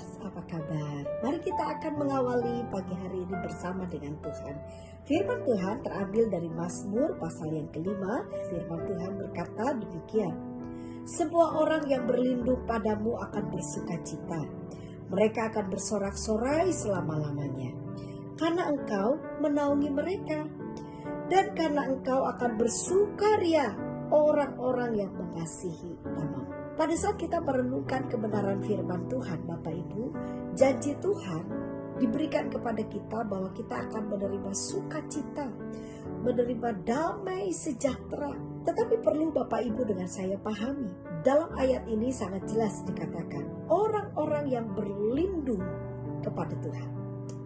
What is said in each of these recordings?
Lovers, apa kabar? Mari kita akan mengawali pagi hari ini bersama dengan Tuhan. Firman Tuhan terambil dari Mazmur pasal yang kelima. Firman Tuhan berkata demikian. Sebuah orang yang berlindung padamu akan bersukacita. Mereka akan bersorak-sorai selama-lamanya. Karena engkau menaungi mereka. Dan karena engkau akan bersukaria orang-orang yang mengasihi namamu. Pada saat kita merenungkan kebenaran firman Tuhan, Bapak Ibu, janji Tuhan diberikan kepada kita bahwa kita akan menerima sukacita, menerima damai sejahtera. Tetapi perlu Bapak Ibu dengan saya pahami, dalam ayat ini sangat jelas dikatakan, orang-orang yang berlindung kepada Tuhan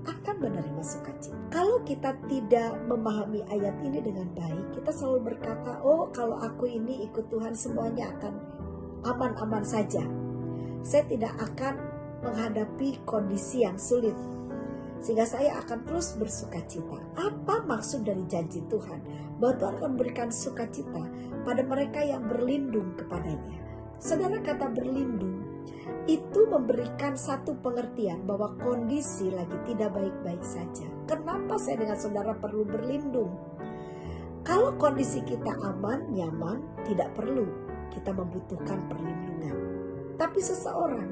akan menerima sukacita. Kalau kita tidak memahami ayat ini dengan baik, kita selalu berkata, oh kalau aku ini ikut Tuhan semuanya akan aman-aman saja. Saya tidak akan menghadapi kondisi yang sulit, sehingga saya akan terus bersukacita. Apa maksud dari janji Tuhan? Bahwa Tuhan akan memberikan sukacita pada mereka yang berlindung kepadanya. Saudara, kata berlindung itu memberikan satu pengertian bahwa kondisi lagi tidak baik-baik saja. Kenapa saya dengan saudara perlu berlindung? Kalau kondisi kita aman, nyaman, tidak perlu kita membutuhkan perlindungan. Tapi seseorang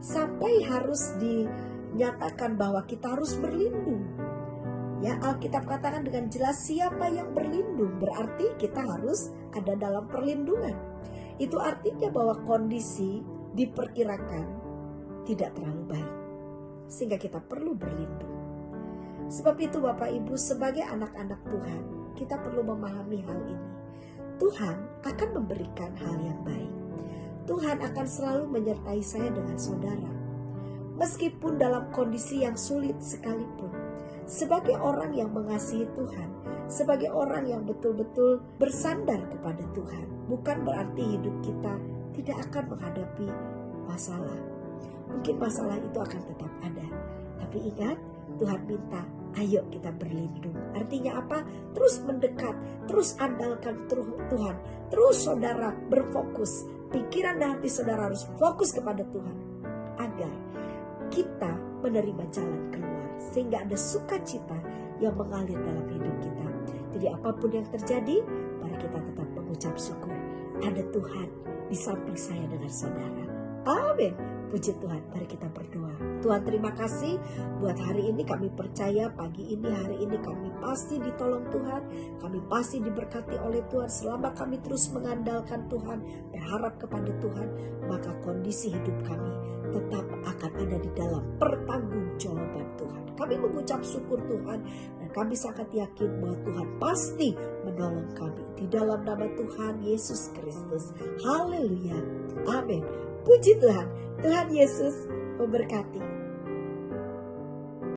sampai harus dinyatakan bahwa kita harus berlindung. Ya, Alkitab katakan dengan jelas siapa yang berlindung, berarti kita harus ada dalam perlindungan. Itu artinya bahwa kondisi diperkirakan tidak terlalu baik, sehingga kita perlu berlindung. Sebab itu Bapak Ibu, sebagai anak-anak Tuhan, kita perlu memahami hal ini. Tuhan akan memberikan hal yang baik. Tuhan akan selalu menyertai saya dengan saudara. Meskipun dalam kondisi yang sulit sekalipun. Sebagai orang yang mengasihi Tuhan. Sebagai orang yang betul-betul bersandar kepada Tuhan. Bukan berarti hidup kita tidak akan menghadapi masalah. Mungkin masalah itu akan tetap ada. Tapi ingat, Tuhan minta, ayo kita berlindung. Artinya apa? Terus mendekat, terus andalkan Tuhan. Terus saudara berfokus. Pikiran dan hati saudara harus fokus kepada Tuhan. Agar kita menerima jalan keluar. Sehingga ada sukacita yang mengalir dalam hidup kita. Jadi apapun yang terjadi, mari kita tetap mengucap syukur. Ada Tuhan di samping saya dengan saudara. Amin. Puji Tuhan, mari kita berdoa. Tuhan, terima kasih buat hari ini. Kami percaya pagi ini, hari ini kami pasti ditolong Tuhan. Kami pasti diberkati oleh Tuhan. Selama kami terus mengandalkan Tuhan, berharap kepada Tuhan, maka kondisi hidup kami tetap akan ada di dalam pertanggungjawaban Tuhan. Kami mengucap syukur Tuhan, dan kami sangat yakin bahwa Tuhan pasti menolong kami. Di dalam nama Tuhan Yesus Kristus. Haleluya. Amin. Puji Tuhan. Tuhan Yesus memberkati.